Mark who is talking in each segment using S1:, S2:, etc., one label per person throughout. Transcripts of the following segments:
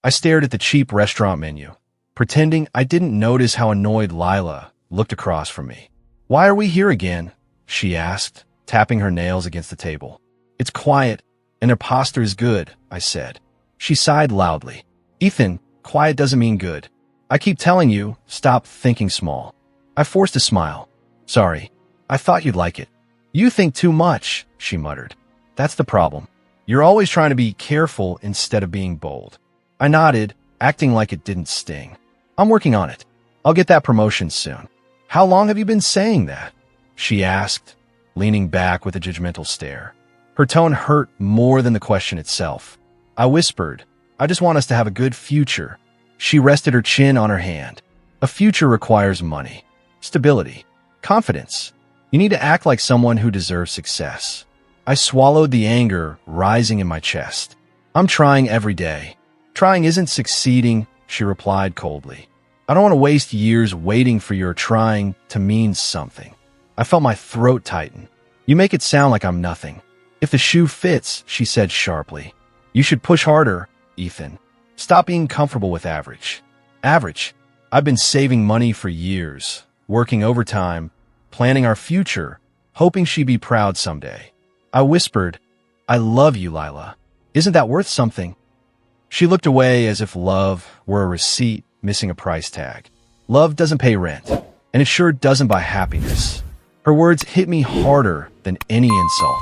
S1: I stared at the cheap restaurant menu, pretending I didn't notice how annoyed Lila looked across from me. "Why are we here again?" she asked, tapping her nails against the table. "It's quiet, and their pasta is good," I said. She sighed loudly. "Ethan, quiet doesn't mean good. I keep telling you, stop thinking small." I forced a smile. "Sorry, I thought you'd like it." "You think too much," she muttered. "That's the problem. You're always trying to be careful instead of being bold." I nodded, acting like it didn't sting. "I'm working on it. I'll get that promotion soon." "How long have you been saying that?" she asked, leaning back with a judgmental stare. Her tone hurt more than the question itself. I whispered, "I just want us to have a good future." She rested her chin on her hand. "A future requires money, stability, confidence. You need to act like someone who deserves success." I swallowed the anger rising in my chest. "I'm trying every day." "Trying isn't succeeding," she replied coldly. "I don't want to waste years waiting for your trying to mean something." I felt my throat tighten. "You make it sound like I'm nothing." "If the shoe fits," she said sharply. "You should push harder, Ethan. Stop being comfortable with average." "Average? I've been saving money for years, working overtime, planning our future, hoping she'd be proud someday." I whispered, "I love you, Lila. Isn't that worth something?" She looked away as if love were a receipt missing a price tag. "Love doesn't pay rent, and it sure doesn't buy happiness." Her words hit me harder than any insult.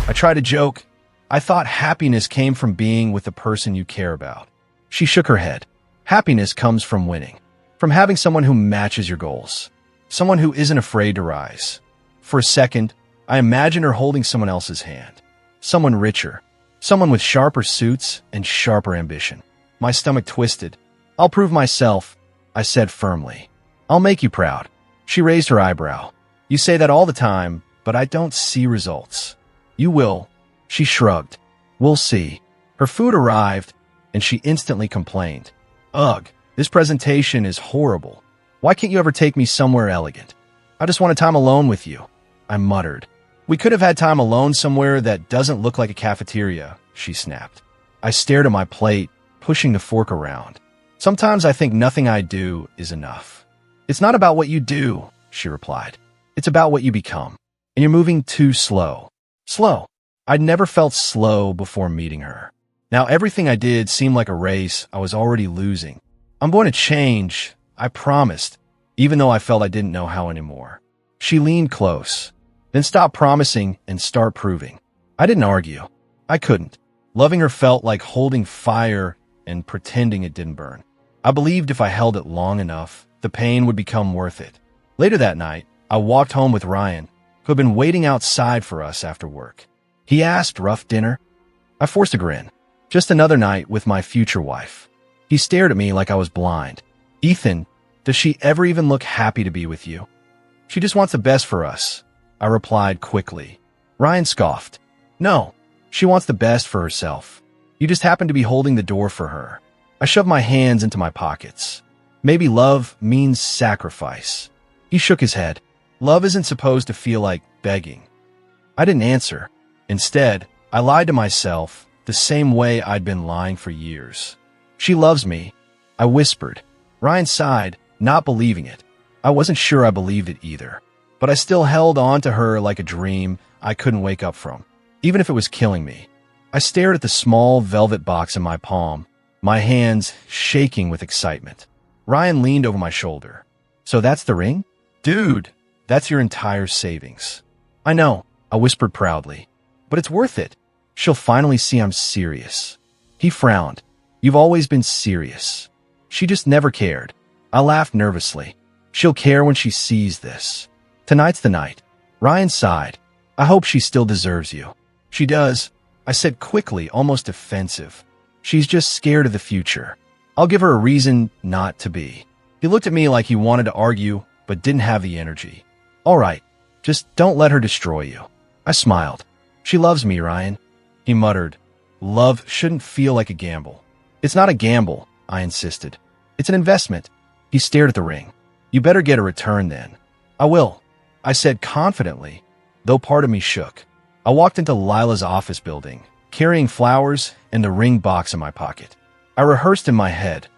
S1: I tried to joke. "I thought happiness came from being with the person you care about." She shook her head. "Happiness comes from winning, from having someone who matches your goals, someone who isn't afraid to rise." For a second, I imagined her holding someone else's hand, someone richer, someone with sharper suits and sharper ambition. My stomach twisted. "I'll prove myself," I said firmly. "I'll make you proud." She raised her eyebrow. "You say that all the time, but I don't see results." "You will." She shrugged. "We'll see." Her food arrived, and she instantly complained. "Ugh, this presentation is horrible. Why can't you ever take me somewhere elegant?" "I just want a time alone with you," I muttered. "We could have had time alone somewhere that doesn't look like a cafeteria," she snapped. I stared at my plate, pushing the fork around. "Sometimes I think nothing I do is enough." "It's not about what you do," she replied. "It's about what you become. And you're moving too slow." Slow. I'd never felt slow before meeting her. Now everything I did seemed like a race I was already losing. "I'm going to change," I promised, even though I felt I didn't know how anymore. She leaned close. "Then stop promising and start proving." I didn't argue. I couldn't. Loving her felt like holding fire and pretending it didn't burn. I believed if I held it long enough, the pain would become worth it. Later that night, I walked home with Ryan, who had been waiting outside for us after work. He asked, "Rough dinner?" I forced a grin. "Just another night with my future wife." He stared at me like I was blind. "Ethan, does she ever even look happy to be with you?" "She just wants the best for us," I replied quickly. Ryan scoffed. "No, she wants the best for herself. You just happen to be holding the door for her." I shoved my hands into my pockets. "Maybe love means sacrifice." He shook his head. "Love isn't supposed to feel like begging." I didn't answer. Instead, I lied to myself the same way I'd been lying for years. "She loves me," I whispered. Ryan sighed, not believing it. I wasn't sure I believed it either, but I still held on to her like a dream I couldn't wake up from, even if it was killing me. I stared at the small velvet box in my palm, my hands shaking with excitement. Ryan leaned over my shoulder. "So that's the ring?" "Dude, that's your entire savings." "I know," I whispered proudly, "but it's worth it. She'll finally see I'm serious." He frowned. "You've always been serious. She just never cared." I laughed nervously. "She'll care when she sees this. Tonight's the night." Ryan sighed. "I hope she still deserves you." "She does," I said quickly, almost defensive. "She's just scared of the future. I'll give her a reason not to be." He looked at me like he wanted to argue, but didn't have the energy. "All right, just don't let her destroy you." I smiled. "She loves me, Ryan." He muttered. "Love shouldn't feel like a gamble." "It's not a gamble," I insisted. "It's an investment." He stared at the ring. "You better get a return then." "I will," I said confidently, though part of me shook. I walked into Lila's office building, carrying flowers and the ring box in my pocket. I rehearsed in my head.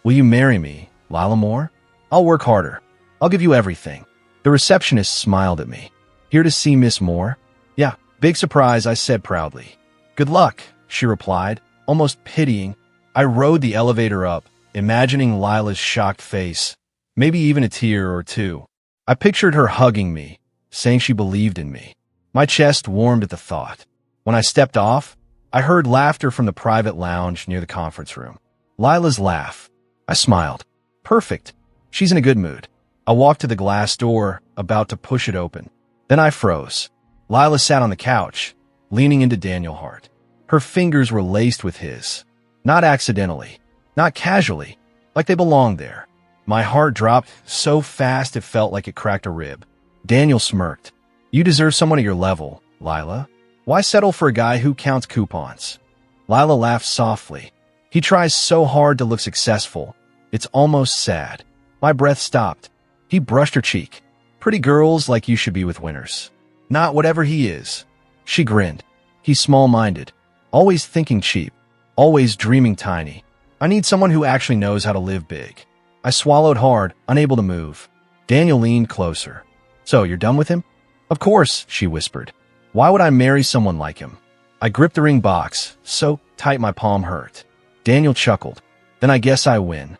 S1: Will you marry me, Lila Moore? I'll work harder. I'll give you everything. The receptionist smiled at me. Here to see Miss Moore? Yeah, big surprise, I said proudly. Good luck, she replied, almost pitying. I rode the elevator up, imagining Lila's shocked face, maybe even a tear or two. I pictured her hugging me, saying she believed in me. My chest warmed at the thought. When I stepped off, I heard laughter from the private lounge near the conference room. Lila's laugh. I smiled. Perfect. She's in a good mood. I walked to the glass door, about to push it open. Then I froze. Lila sat on the couch, leaning into Daniel Hart. Her fingers were laced with his. Not accidentally. Not casually. Like they belonged there. My heart dropped so fast it felt like it cracked a rib. Daniel smirked. You deserve someone at your level, Lila. Why settle for a guy who counts coupons? Lila laughed softly. He tries so hard to look successful. It's almost sad. My breath stopped. He brushed her cheek. Pretty girls like you should be with winners. Not whatever he is. She grinned. He's small-minded. Always thinking cheap. Always dreaming tiny. I need someone who actually knows how to live big. I swallowed hard, unable to move. Daniel leaned closer. So, you're done with him? Of course, she whispered. Why would I marry someone like him? I gripped the ring box, so tight my palm hurt. Daniel chuckled. Then I guess I win.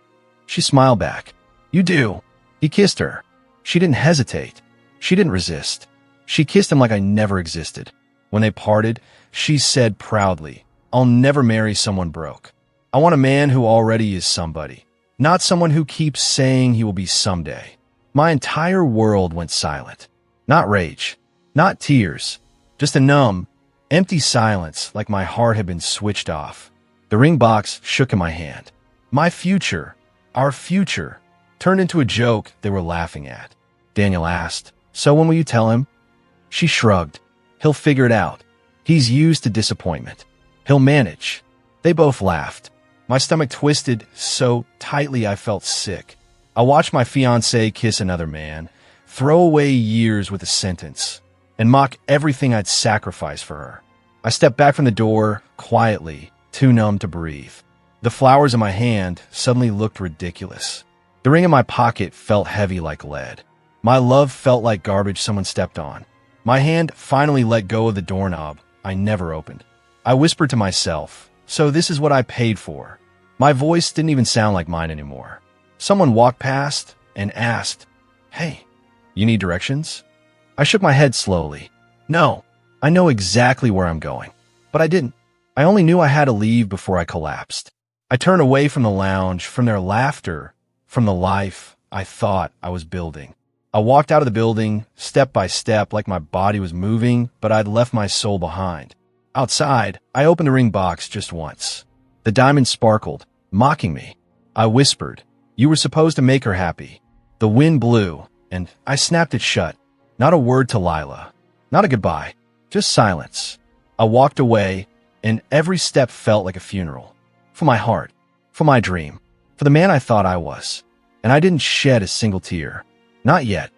S1: She smiled back. You do. He kissed her. She didn't hesitate. She didn't resist. She kissed him like I never existed. When they parted, she said proudly, I'll never marry someone broke. I want a man who already is somebody, not someone who keeps saying he will be someday. My entire world went silent. Not rage, not tears, just a numb, empty silence like my heart had been switched off. The ring box shook in my hand. My future, our future, turned into a joke they were laughing at. Daniel asked, So when will you tell him? She shrugged. He'll figure it out. He's used to disappointment. He'll manage. They both laughed. My stomach twisted so tightly I felt sick. I watched my fiancée kiss another man, throw away years with a sentence, and mock everything I'd sacrificed for her. I stepped back from the door, quietly, too numb to breathe. The flowers in my hand suddenly looked ridiculous. The ring in my pocket felt heavy like lead. My love felt like garbage someone stepped on. My hand finally let go of the doorknob I never opened. I whispered to myself, so this is what I paid for. My voice didn't even sound like mine anymore. Someone walked past and asked, Hey, you need directions? I shook my head slowly. No, I know exactly where I'm going. But I didn't. I only knew I had to leave before I collapsed. I turned away from the lounge, from their laughter, from the life I thought I was building. I walked out of the building, step by step, like my body was moving, but I'd left my soul behind. Outside, I opened the ring box just once. The diamond sparkled, mocking me. I whispered, You were supposed to make her happy. The wind blew, and I snapped it shut. Not a word to Lila. Not a goodbye. Just silence. I walked away, and every step felt like a funeral. For my heart. For my dream. For the man I thought I was. And I didn't shed a single tear. Not yet.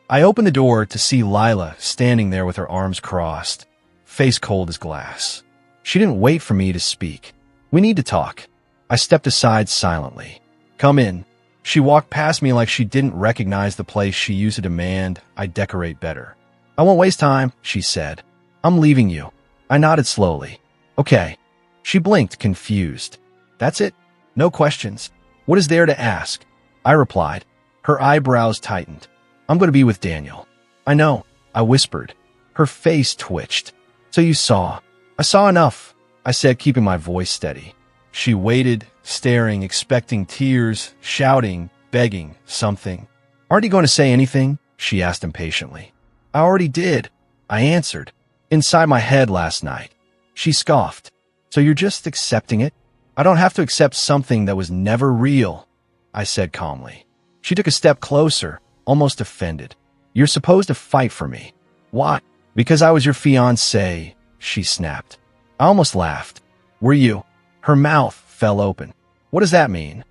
S1: I opened the door to see Lila standing there with her arms crossed, face cold as glass. She didn't wait for me to speak. We need to talk. I stepped aside silently. Come in. She walked past me like she didn't recognize the place she used to demand I decorate better. I won't waste time, she said. I'm leaving you. I nodded slowly. Okay. She blinked, confused. That's it? No questions. What is there to ask? I replied. Her eyebrows tightened. I'm going to be with Daniel. I know, I whispered. Her face twitched. So you saw. I saw enough, I said, keeping my voice steady. She waited, staring, expecting tears, shouting, begging, something. Aren't you going to say anything? She asked impatiently. I already did, I answered. Inside my head last night. She scoffed. So you're just accepting it? I don't have to accept something that was never real, I said calmly. She took a step closer, almost offended. You're supposed to fight for me. Why? Because I was your fiancée, she snapped. I almost laughed. Were you? Her mouth fell open. What does that mean?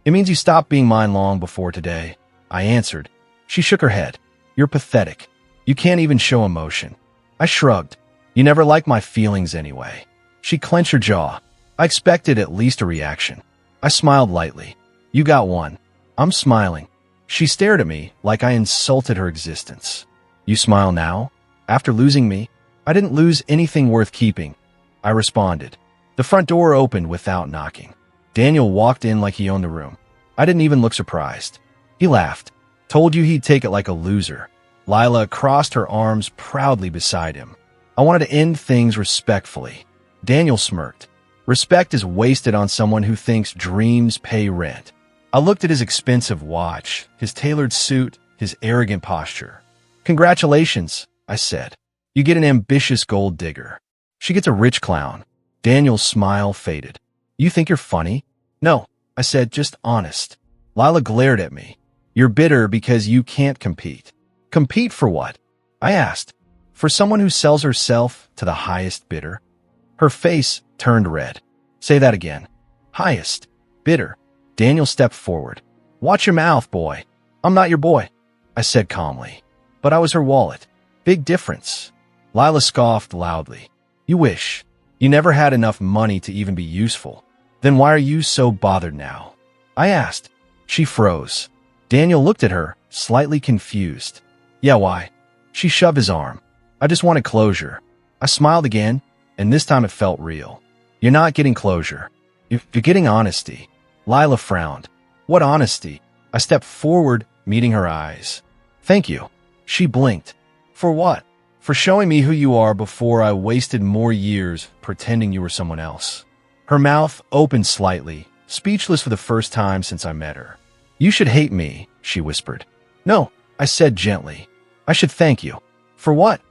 S1: It means you stopped being mine long before today, I answered. She shook her head. You're pathetic. You can't even show emotion. I shrugged. You never liked my feelings anyway. She clenched her jaw. I expected at least a reaction. I smiled lightly. You got one. I'm smiling. She stared at me like I insulted her existence. You smile now? After losing me? I didn't lose anything worth keeping, I responded. The front door opened without knocking. Daniel walked in like he owned the room. I didn't even look surprised. He laughed. Told you he'd take it like a loser. Lila crossed her arms proudly beside him. I wanted to end things respectfully. Daniel smirked. Respect is wasted on someone who thinks dreams pay rent. I looked at his expensive watch, his tailored suit, his arrogant posture. Congratulations, I said. You get an ambitious gold digger. She gets a rich clown. Daniel's smile faded. You think you're funny? No, I said, just honest. Lila glared at me. You're bitter because you can't compete. Compete for what? I asked. For someone who sells herself to the highest bidder? Her face turned red. Say that again. Highest bidder. Daniel stepped forward. Watch your mouth, boy. I'm not your boy, I said calmly. But I was her wallet. Big difference. Lila scoffed loudly. You wish. You never had enough money to even be useful. Then why are you so bothered now? I asked. She froze. Daniel looked at her, slightly confused. Yeah, why? She shoved his arm. I just wanted closure. I smiled again, and this time it felt real. You're not getting closure. You're getting honesty. Lila frowned. What honesty? I stepped forward, meeting her eyes. Thank you. She blinked. For what? For showing me who you are before I wasted more years pretending you were someone else. Her mouth opened slightly, speechless for the first time since I met her. You should hate me, she whispered. No, I said gently. I should thank you. For what?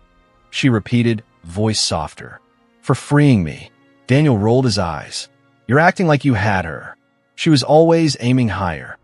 S1: She repeated, voice softer. For freeing me. Daniel rolled his eyes. You're acting like you had her. She was always aiming higher.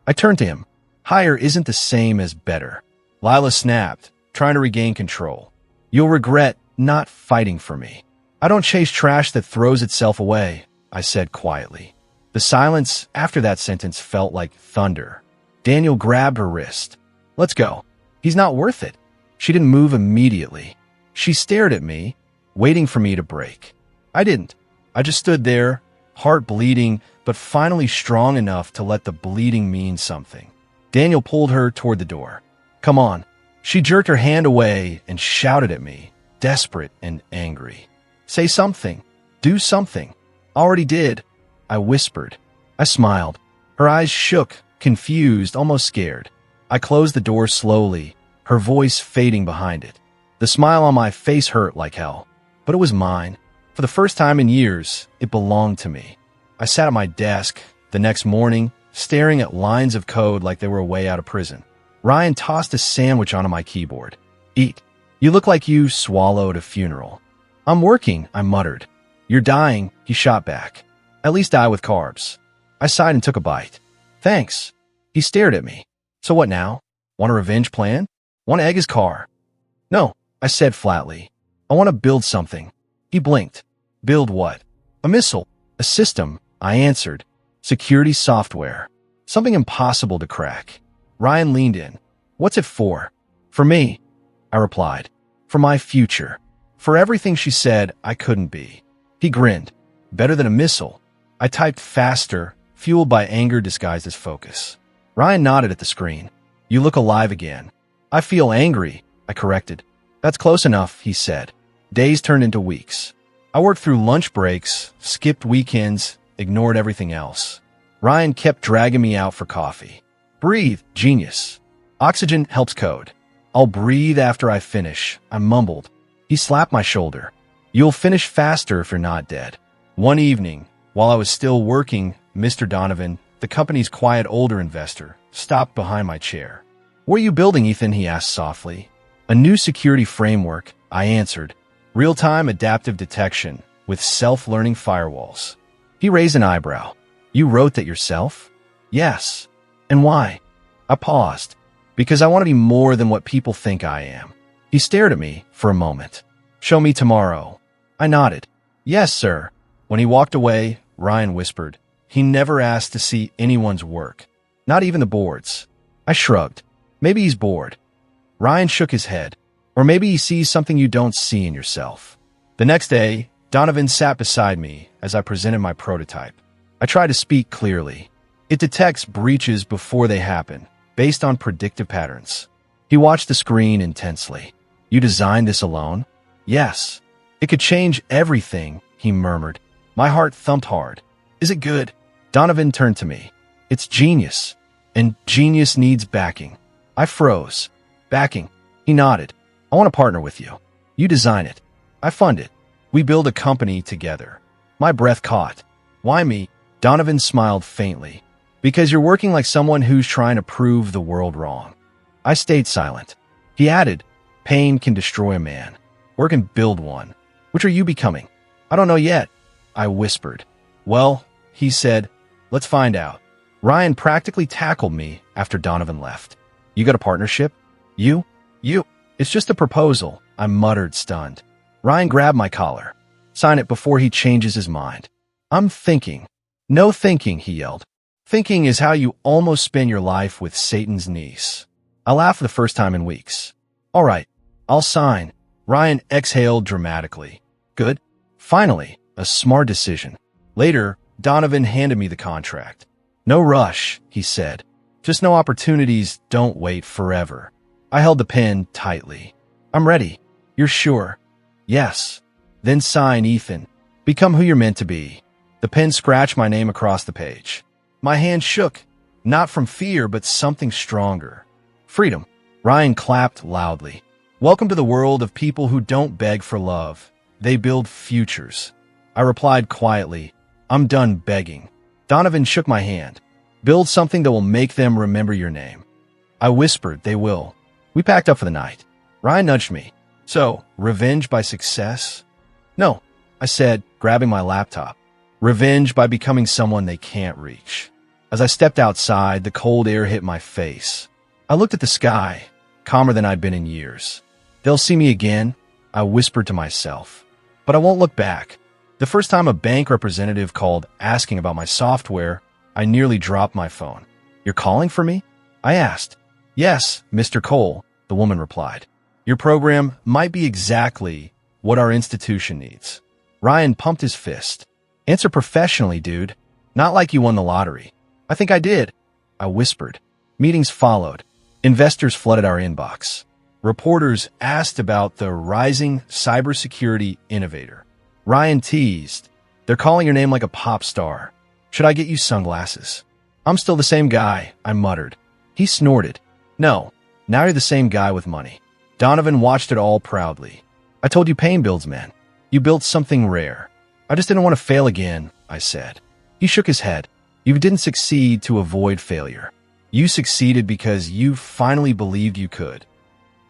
S1: I turned to him. Higher isn't the same as better. Lila snapped, trying to regain control. You'll regret not fighting for me. I don't chase trash that throws itself away, I said quietly. The silence after that sentence felt like thunder. Daniel grabbed her wrist. Let's go. He's not worth it. She didn't move immediately. She stared at me, waiting for me to break. I didn't. I just stood there, heart bleeding, but finally strong enough to let the bleeding mean something. Daniel pulled her toward the door. Come on. She jerked her hand away and shouted at me, desperate and angry. Say something. Do something. Already did. I whispered. I smiled. Her eyes shook, confused, almost scared. I closed the door slowly, her voice fading behind it. The smile on my face hurt like hell, but it was mine. For the first time in years, it belonged to me. I sat at my desk the next morning, staring at lines of code like they were a way out of prison. Ryan tossed a sandwich onto my keyboard. Eat. You look like you swallowed a funeral. I'm working, I muttered. You're dying, he shot back. At least die with carbs. I sighed and took a bite. Thanks. He stared at me. So what now? Want a revenge plan? Want to egg his car? No, I said flatly. I want to build something. He blinked. Build what? A missile. A system, I answered. Security software. Something impossible to crack. Ryan leaned in. What's it for? For me, I replied. For my future. For everything she said I couldn't be. He grinned. Better than a missile. I typed faster, fueled by anger disguised as focus. Ryan nodded at the screen. You look alive again. I feel angry, I corrected. That's close enough, he said. Days turned into weeks. I worked through lunch breaks, skipped weekends, ignored everything else. Ryan kept dragging me out for coffee. Breathe, genius. Oxygen helps code. I'll breathe after I finish, I mumbled. He slapped my shoulder. You'll finish faster if you're not dead. One evening, while I was still working, Mr. Donovan, the company's quiet older investor, stopped behind my chair. What are you building, Ethan? He asked softly. A new security framework, I answered. Real-time adaptive detection with self-learning firewalls. He raised an eyebrow. You wrote that yourself? Yes. And why? I paused. Because I want to be more than what people think I am. He stared at me for a moment. Show me tomorrow. I nodded. Yes, sir. When he walked away, Ryan whispered. He never asked to see anyone's work. Not even the board's. I shrugged. Maybe he's bored. Ryan shook his head. Or maybe he sees something you don't see in yourself. The next day, Donovan sat beside me as I presented my prototype. I try to speak clearly. It detects breaches before they happen, based on predictive patterns. He watched the screen intensely. You designed this alone? Yes. It could change everything, he murmured. My heart thumped hard. Is it good? Donovan turned to me. It's genius. And genius needs backing. I froze. Backing. He nodded. I want to partner with you. You design it. I fund it. We build a company together. My breath caught. Why me? Donovan smiled faintly. Because you're working like someone who's trying to prove the world wrong. I stayed silent. He added, pain can destroy a man, or it can build one. Which are you becoming? I don't know yet. I whispered. Well, he said, let's find out. Ryan practically tackled me after Donovan left. You got a partnership? You? It's just a proposal, I muttered, stunned. Ryan grabbed my collar. Sign it before he changes his mind. I'm thinking. No thinking, he yelled. Thinking is how you almost spend your life with Satan's niece. I laughed for the first time in weeks. All right, I'll sign. Ryan exhaled dramatically. Good. Finally, a smart decision. Later, Donovan handed me the contract. No rush, he said. Just no opportunities don't wait forever. I held the pen tightly. I'm ready. You're sure? Yes. Then sign, Ethan. Become who you're meant to be. The pen scratched my name across the page. My hand shook, not from fear, but something stronger. Freedom. Ryan clapped loudly. Welcome to the world of people who don't beg for love. They build futures. I replied quietly, I'm done begging. Donovan shook my hand. Build something that will make them remember your name. I whispered, they will. We packed up for the night. Ryan nudged me. So, revenge by success? No, I said, grabbing my laptop. Revenge by becoming someone they can't reach. As I stepped outside, the cold air hit my face. I looked at the sky, calmer than I'd been in years. They'll see me again, I whispered to myself. But I won't look back. The first time a bank representative called asking about my software, I nearly dropped my phone. You're calling for me? I asked. Yes, Mr. Cole, the woman replied. Your program might be exactly what our institution needs. Ryan pumped his fist. Answer professionally, dude. Not like you won the lottery. I think I did. I whispered. Meetings followed. Investors flooded our inbox. Reporters asked about the rising cybersecurity innovator. Ryan teased. They're calling your name like a pop star. Should I get you sunglasses? I'm still the same guy, I muttered. He snorted. No, now you're the same guy with money. Donovan watched it all proudly. I told you pain builds men. You built something rare. I just didn't want to fail again, I said. He shook his head. You didn't succeed to avoid failure. You succeeded because you finally believed you could.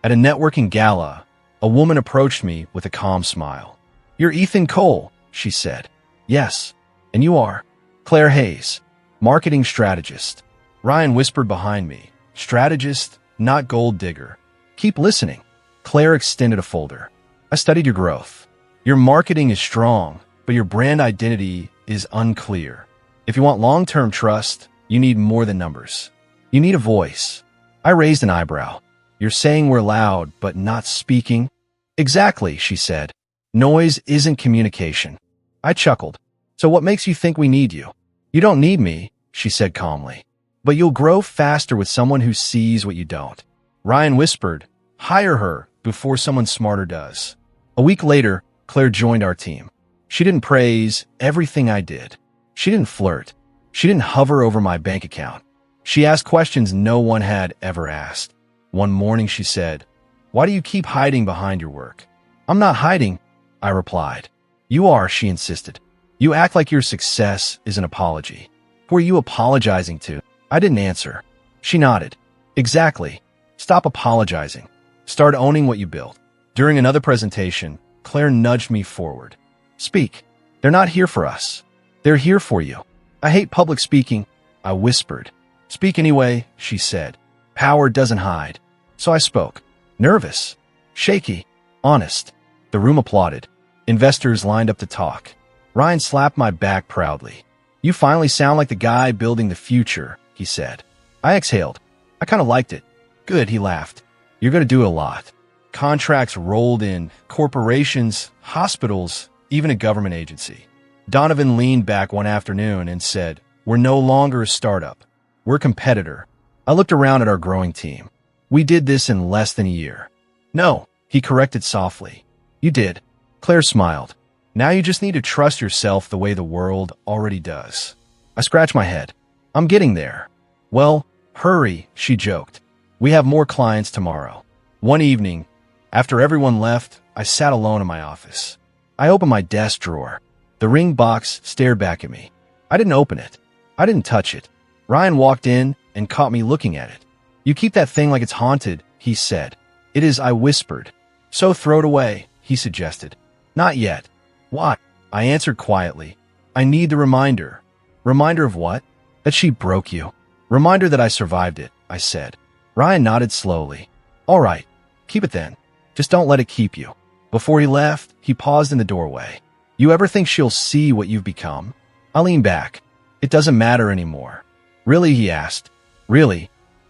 S1: At a networking gala, a woman approached me with a calm smile. You're Ethan Cole, she said. Yes, and you are. Claire Hayes, marketing strategist. Ryan whispered behind me. Strategist, not gold digger. Keep listening. Claire extended a folder. I studied your growth. Your marketing is strong, but your brand identity is unclear. If you want long-term trust, you need more than numbers. You need a voice. I raised an eyebrow. You're saying we're loud, but not speaking? Exactly, she said. Noise isn't communication. I chuckled. So what makes you think we need you? You don't need me, she said calmly. But you'll grow faster with someone who sees what you don't. Ryan whispered, hire her before someone smarter does. A week later, Claire joined our team. She didn't praise everything I did. She didn't flirt. She didn't hover over my bank account. She asked questions no one had ever asked. One morning she said, why do you keep hiding behind your work? I'm not hiding, I replied. You are, she insisted. You act like your success is an apology. Who are you apologizing to? I didn't answer. She nodded. Exactly. Stop apologizing. Start owning what you built. During another presentation, Claire nudged me forward. Speak. They're not here for us. They're here for you. I hate public speaking, I whispered. Speak anyway, she said. Power doesn't hide. So I spoke. Nervous. Shaky. Honest. The room applauded. Investors lined up to talk. Ryan slapped my back proudly. You finally sound like the guy building the future, he said. I exhaled. I kind of liked it. Good, he laughed. You're going to do a lot. Contracts rolled in, corporations, hospitals, even a government agency. Donovan leaned back one afternoon and said, "We're no longer a startup. We're a competitor." I looked around at our growing team. "We did this in less than a year." "No," he corrected softly. "You did." Claire smiled. "Now you just need to trust yourself the way the world already does." I scratched my head. "I'm getting there." "Well, hurry," she joked. "We have more clients tomorrow." One evening, after everyone left, I sat alone in my office. I opened my desk drawer. The ring box stared back at me. I didn't open it. I didn't touch it. Ryan walked in and caught me looking at it. "You keep that thing like it's haunted," he said. "It is," I whispered. "So throw it away," he suggested. "Not yet." "Why?" I answered quietly. "I need the reminder." "Reminder of what?" "That she broke you." "Reminder that I survived it," I said. Ryan nodded slowly. "All right, keep it then. Just don't let it keep you." Before he left, he paused in the doorway. "You ever think she'll see what you've become?" I leaned back. "It doesn't matter anymore." "Really?" he asked. "Really?"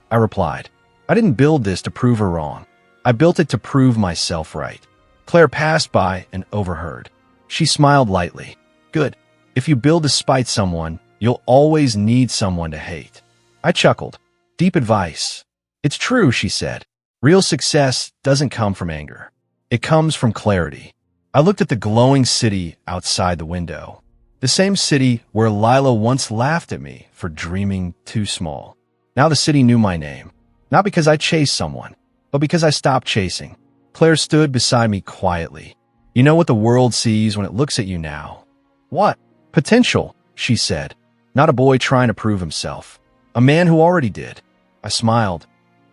S1: I replied. "I didn't build this to prove her wrong. I built it to prove myself right." Claire passed by and overheard. She smiled lightly. "Good. If you build to spite someone, you'll always need someone to hate." I chuckled. "Deep advice." "It's true," she said. "Real success doesn't come from anger. It comes from clarity." I looked at the glowing city outside the window. The same city where Lila once laughed at me for dreaming too small. Now the city knew my name. Not because I chased someone, but because I stopped chasing. Claire stood beside me quietly. "You know what the world sees when it looks at you now?" "What?" "Potential," she said. "Not a boy trying to prove himself. A man who already did." I smiled.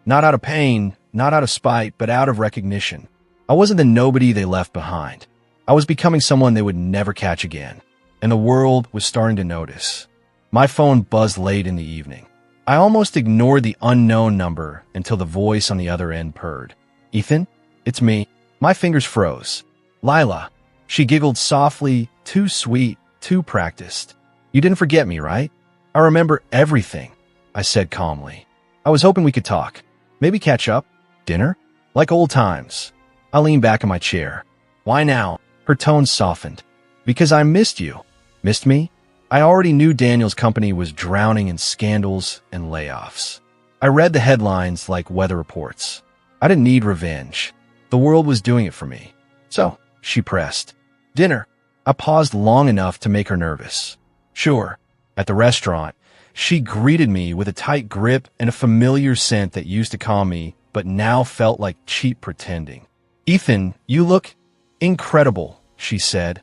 S1: Not out of pain, not out of spite, but out of recognition. I wasn't the nobody they left behind. I was becoming someone they would never catch again. And the world was starting to notice. My phone buzzed late in the evening. I almost ignored the unknown number until the voice on the other end purred. "Ethan? It's me." My fingers froze. "Lila." She giggled softly, too sweet, too practiced. "You didn't forget me, right?" "I remember everything," I said calmly. "I was hoping we could talk. Maybe catch up? Dinner? Like old times." I leaned back in my chair. "Why now?" Her tone softened. "Because I missed you." "Missed me?" I already knew Daniel's company was drowning in scandals and layoffs. I read the headlines like weather reports. I didn't need revenge. The world was doing it for me. "So," she pressed. "Dinner." I paused long enough to make her nervous. "Sure." At the restaurant, she greeted me with a tight grip and a familiar scent that used to calm me, but now felt like cheap pretending. "Ethan, you look incredible," she said,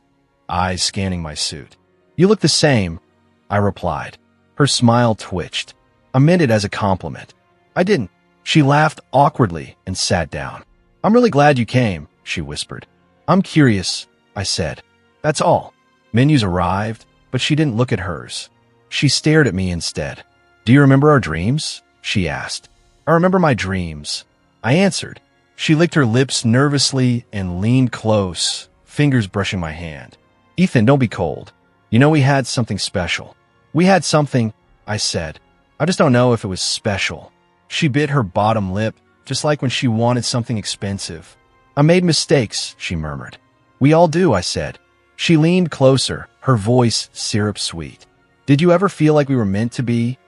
S1: eyes scanning my suit. "You look the same," I replied. Her smile twitched. I meant it as a compliment. "I didn't." She laughed awkwardly and sat down. "I'm really glad you came," she whispered. "I'm curious," I said. "That's all." Menus arrived, but she didn't look at hers. She stared at me instead. "Do you remember our dreams?" she asked. "I remember my dreams," I answered. She licked her lips nervously and leaned close, fingers brushing my hand. "Ethan, don't be cold. You know we had something special." "We had something," I said. "I just don't know if it was special." She bit her bottom lip, just like when she wanted something expensive. "I made mistakes," she murmured. "We all do," I said. She leaned closer, her voice syrup sweet. "Did you ever feel like we were meant to be?"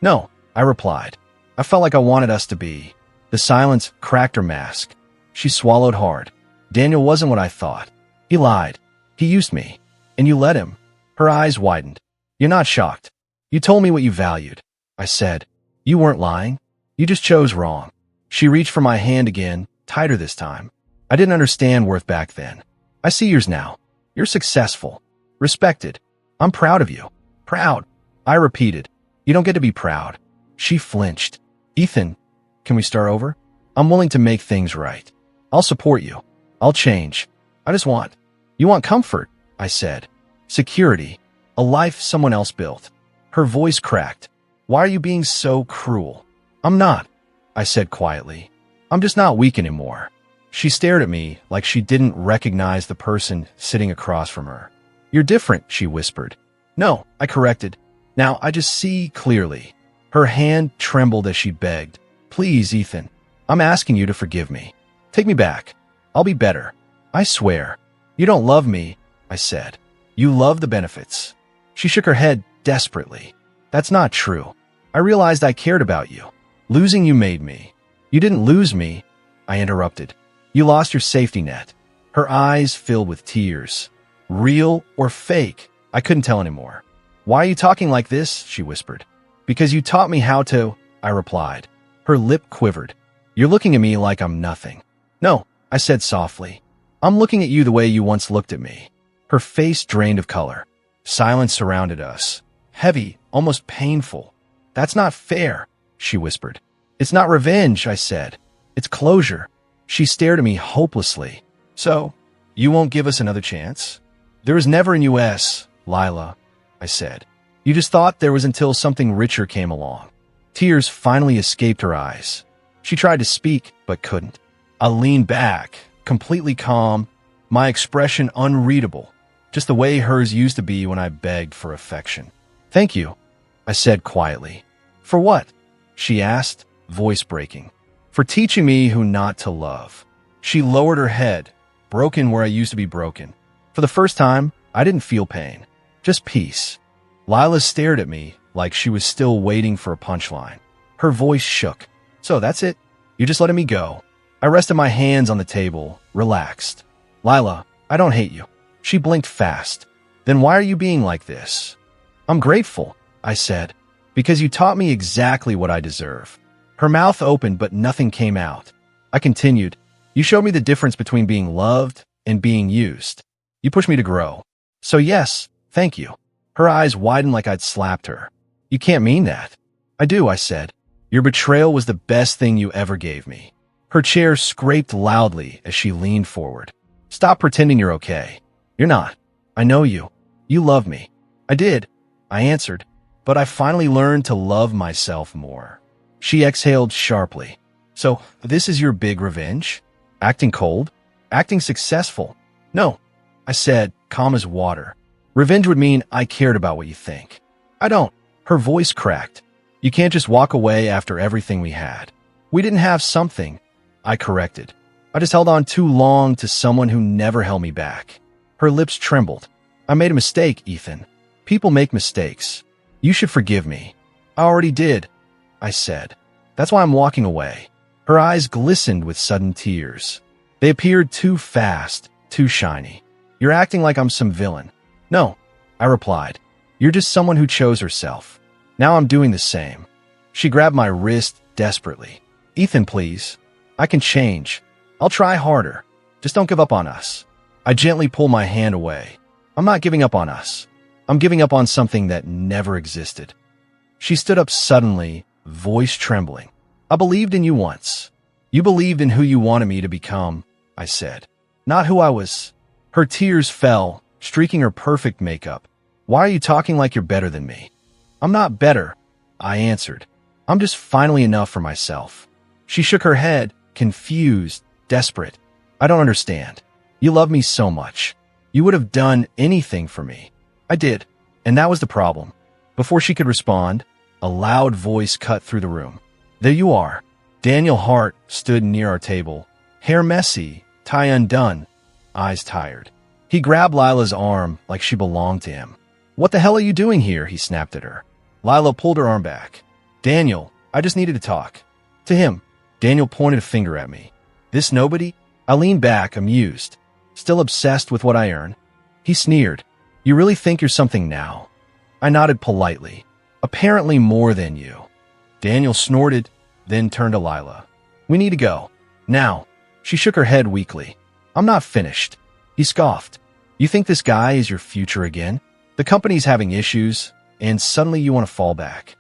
S1: "No," I replied. "I felt like I wanted us to be." The silence cracked her mask. She swallowed hard. "Daniel wasn't what I thought. He lied. He used me. And you let him." Her eyes widened. "You're not shocked. You told me what you valued." I said. "You weren't lying. You just chose wrong." She reached for my hand again, tighter this time. I didn't understand worth back then. "I see yours now. You're successful. Respected. I'm proud of you." "Proud," I repeated. "You don't get to be proud." She flinched. "Ethan, can we start over? I'm willing to make things right. I'll support you. I'll change. I just want..." "You want comfort," I said. "Security. A life someone else built." Her voice cracked. "Why are you being so cruel?" "I'm not," I said quietly. "I'm just not weak anymore." She stared at me like she didn't recognize the person sitting across from her. "You're different," she whispered. "No," I corrected. "Now I just see clearly." Her hand trembled as she begged. "Please, Ethan, I'm asking you to forgive me. Take me back. I'll be better. I swear." "You don't love me," I said. You love the benefits. She shook her head desperately. That's not true. I realized I cared about you. Losing you made me. You didn't lose me, I interrupted. You lost your safety net. Her eyes filled with tears. Real or fake? I couldn't tell anymore. Why are you talking like this? She whispered. Because you taught me how to, I replied. Her lip quivered. You're looking at me like I'm nothing. No, I said softly. I'm looking at you the way you once looked at me. Her face drained of color. Silence surrounded us. Heavy, almost painful. That's not fair, she whispered. It's not revenge, I said. It's closure. She stared at me hopelessly. So, you won't give us another chance? There was never an US, Lila, I said. You just thought there was until something richer came along. Tears finally escaped her eyes. She tried to speak, but couldn't. I leaned back, completely calm, my expression unreadable, just the way hers used to be when I begged for affection. Thank you, I said quietly. For what? She asked, voice breaking. For teaching me who not to love. She lowered her head, broken where I used to be broken. For the first time, I didn't feel pain, just peace. Lila stared at me like she was still waiting for a punchline. Her voice shook. So that's it? You're just letting me go? I rested my hands on the table, relaxed. Lila, I don't hate you. She blinked fast. Then why are you being like this? I'm grateful, I said, because you taught me exactly what I deserve. Her mouth opened, but nothing came out. I continued. You showed me the difference between being loved and being used. You pushed me to grow. So yes, thank you. Her eyes widened like I'd slapped her. You can't mean that. I do, I said. Your betrayal was the best thing you ever gave me. Her chair scraped loudly as she leaned forward. Stop pretending you're okay. You're not. I know you. You love me. I did, I answered, but I finally learned to love myself more. She exhaled sharply. So, this is your big revenge? Acting cold? Acting successful? No, I said, calm as water. Revenge would mean I cared about what you think. I don't. Her voice cracked. You can't just walk away after everything we had. We didn't have something, I corrected. I just held on too long to someone who never held me back. Her lips trembled. I made a mistake, Ethan. People make mistakes. You should forgive me. I already did, I said. That's why I'm walking away. Her eyes glistened with sudden tears. They appeared too fast, too shiny. You're acting like I'm some villain. No, I replied. You're just someone who chose herself. Now I'm doing the same. She grabbed my wrist desperately. Ethan, please. I can change. I'll try harder. Just don't give up on us. I gently pulled my hand away. I'm not giving up on us. I'm giving up on something that never existed. She stood up suddenly, voice trembling. I believed in you once. You believed in who you wanted me to become, I said. Not who I was. Her tears fell, streaking her perfect makeup. Why are you talking like you're better than me? I'm not better, I answered. I'm just finally enough for myself. She shook her head, confused, desperate. I don't understand. You love me so much. You would have done anything for me. I did, and that was the problem. Before she could respond, a loud voice cut through the room. There you are. Daniel Hart stood near our table, hair messy, tie undone, eyes tired. He grabbed Lila's arm like she belonged to him. What the hell are you doing here? He snapped at her. Lila pulled her arm back. Daniel, I just needed to talk. To him. Daniel pointed a finger at me. This nobody? I leaned back, amused. Still obsessed with what I earn? He sneered. You really think you're something now? I nodded politely. Apparently more than you. Daniel snorted, then turned to Lila. We need to go. Now. She shook her head weakly. I'm not finished. He scoffed. You think this guy is your future again? The company's having issues, and suddenly you want to fall back.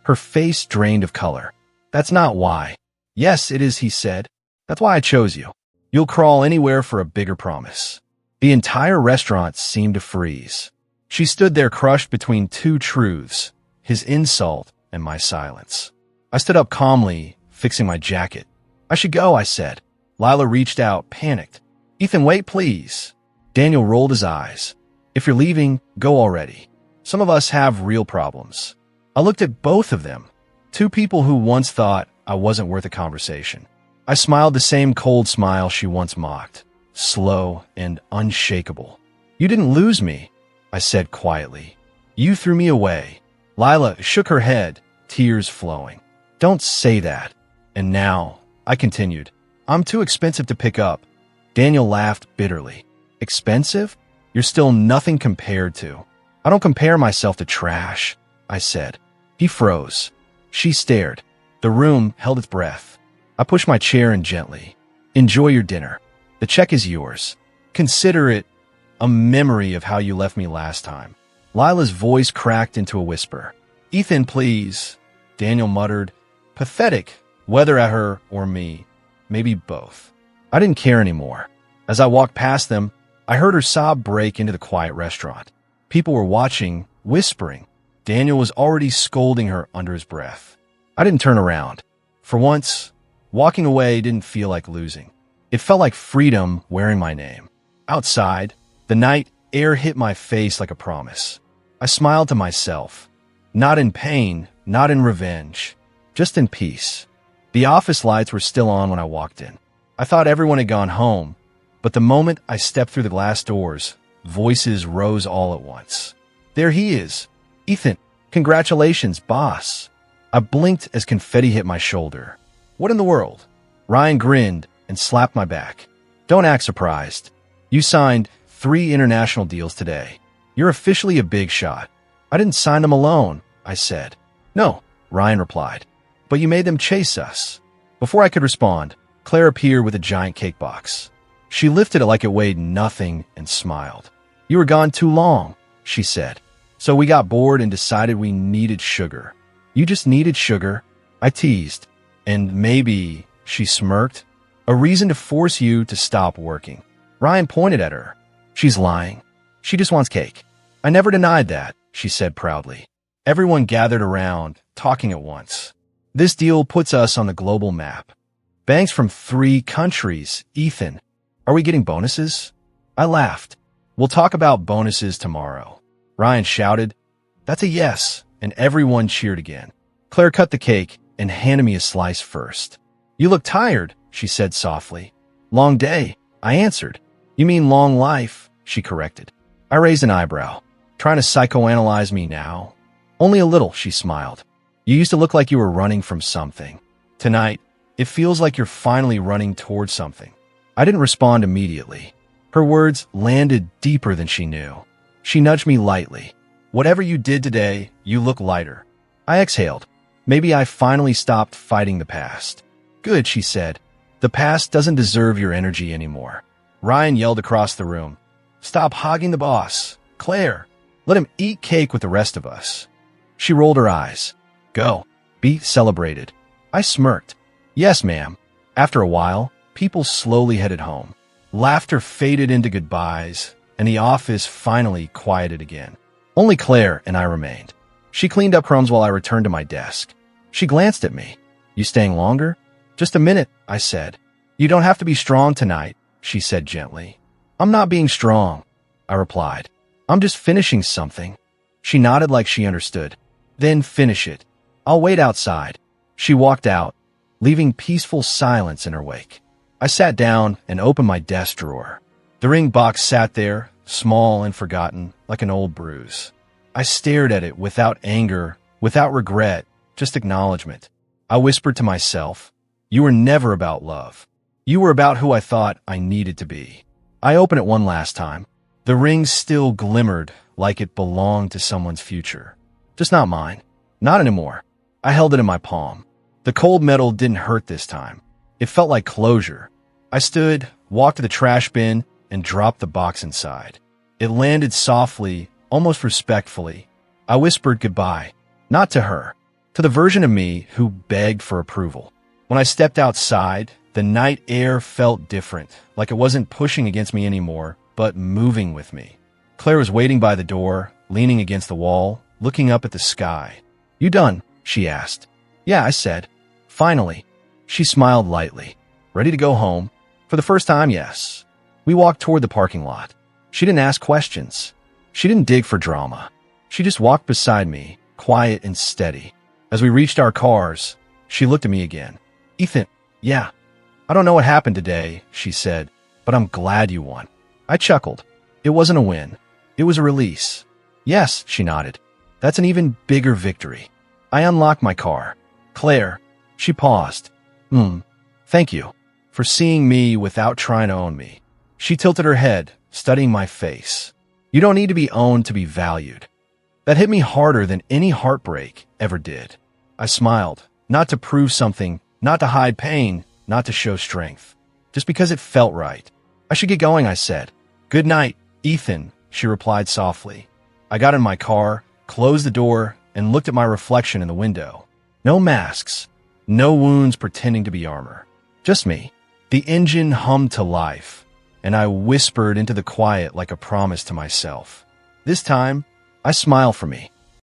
S1: Her face drained of color. That's not why. Yes, it is, he said. That's why I chose you. You'll crawl anywhere for a bigger promise. The entire restaurant seemed to freeze. She stood there crushed between two truths, his insult and my silence. I stood up calmly, fixing my jacket. I should go, I said. Lila reached out, panicked. Ethan, wait, please. Daniel rolled his eyes. If you're leaving, go already. Some of us have real problems. I looked at both of them, two people who once thought I wasn't worth a conversation. I smiled the same cold smile she once mocked, slow and unshakable. You didn't lose me, I said quietly. You threw me away. Lila shook her head, tears flowing. Don't say that. And now, I continued, I'm too expensive to pick up. Daniel laughed bitterly. Expensive? You're still nothing compared to. I don't compare myself to trash, I said. He froze. She stared. The room held its breath. I pushed my chair in gently. Enjoy your dinner. The check is yours. Consider it a memory of how you left me last time. Lila's voice cracked into a whisper. Ethan, please. Daniel muttered. Pathetic, whether at her or me. Maybe both. I didn't care anymore. As I walked past them, I heard her sob break into the quiet restaurant. People were watching, whispering. Daniel was already scolding her under his breath. I didn't turn around. For once, walking away didn't feel like losing. It felt like freedom wearing my name. Outside, the night air hit my face like a promise. I smiled to myself. Not in pain, not in revenge, just in peace. The office lights were still on when I walked in. I thought everyone had gone home, but the moment I stepped through the glass doors, voices rose all at once. There he is. Ethan, congratulations, boss. I blinked as confetti hit my shoulder. What in the world? Ryan grinned and slapped my back. Don't act surprised. You signed 3 international deals today. You're officially a big shot. I didn't sign them alone, I said. No, Ryan replied. But you made them chase us. Before I could respond, Claire appeared with a giant cake box. She lifted it like it weighed nothing and smiled. You were gone too long, she said. So we got bored and decided we needed sugar. You just needed sugar, I teased. And maybe, she smirked, a reason to force you to stop working. Ryan pointed at her. She's lying. She just wants cake. I never denied that, she said proudly. Everyone gathered around, talking at once. This deal puts us on the global map. Banks from 3 countries, Ethan. Are we getting bonuses? I laughed. We'll talk about bonuses tomorrow. Ryan shouted. That's a yes, and everyone cheered again. Claire cut the cake and handed me a slice first. You look tired, she said softly. Long day, I answered. You mean long life, she corrected. I raised an eyebrow. Trying to psychoanalyze me now? Only a little, she smiled. You used to look like you were running from something. Tonight, it feels like you're finally running towards something. I didn't respond immediately. Her words landed deeper than she knew. She nudged me lightly. Whatever you did today, you look lighter. I exhaled. Maybe I finally stopped fighting the past. Good, she said. The past doesn't deserve your energy anymore. Ryan yelled across the room. Stop hogging the boss. Claire, let him eat cake with the rest of us. She rolled her eyes. Go. Be celebrated. I smirked. Yes, ma'am. After a while, people slowly headed home. Laughter faded into goodbyes, and the office finally quieted again. Only Claire and I remained. She cleaned up crumbs while I returned to my desk. She glanced at me. You staying longer? Just a minute, I said. You don't have to be strong tonight, she said gently. I'm not being strong, I replied. I'm just finishing something. She nodded like she understood. Then finish it. I'll wait outside. She walked out, leaving peaceful silence in her wake. I sat down and opened my desk drawer. The ring box sat there, small and forgotten, like an old bruise. I stared at it without anger, without regret, just acknowledgement. I whispered to myself, you were never about love. You were about who I thought I needed to be. I opened it one last time. The ring still glimmered like it belonged to someone's future. Just not mine. Not anymore. I held it in my palm. The cold metal didn't hurt this time. It felt like closure. I stood, walked to the trash bin, and dropped the box inside. It landed softly, almost respectfully. I whispered goodbye, not to her, to the version of me who begged for approval. When I stepped outside, the night air felt different, like it wasn't pushing against me anymore, but moving with me. Claire was waiting by the door, leaning against the wall, looking up at the sky. You done? She asked. Yeah, I said. Finally. She smiled lightly. Ready to go home? For the first time, yes. We walked toward the parking lot. She didn't ask questions. She didn't dig for drama. She just walked beside me, quiet and steady. As we reached our cars, she looked at me again. Ethan, yeah. I don't know what happened today, she said, but I'm glad you won. I chuckled. It wasn't a win. It was a release. Yes, she nodded. That's an even bigger victory. I unlocked my car. Claire, she paused. Thank you for seeing me without trying to own me. She tilted her head, studying my face. You don't need to be owned to be valued. That hit me harder than any heartbreak ever did. I smiled, not to prove something, not to hide pain, not to show strength, just because it felt right. I should get going, I said. Good night, Ethan, she replied softly. I got in my car, closed the door, and looked at my reflection in the window. No masks, no wounds pretending to be armor. Just me. The engine hummed to life, and I whispered into the quiet like a promise to myself. This time, I smile for me.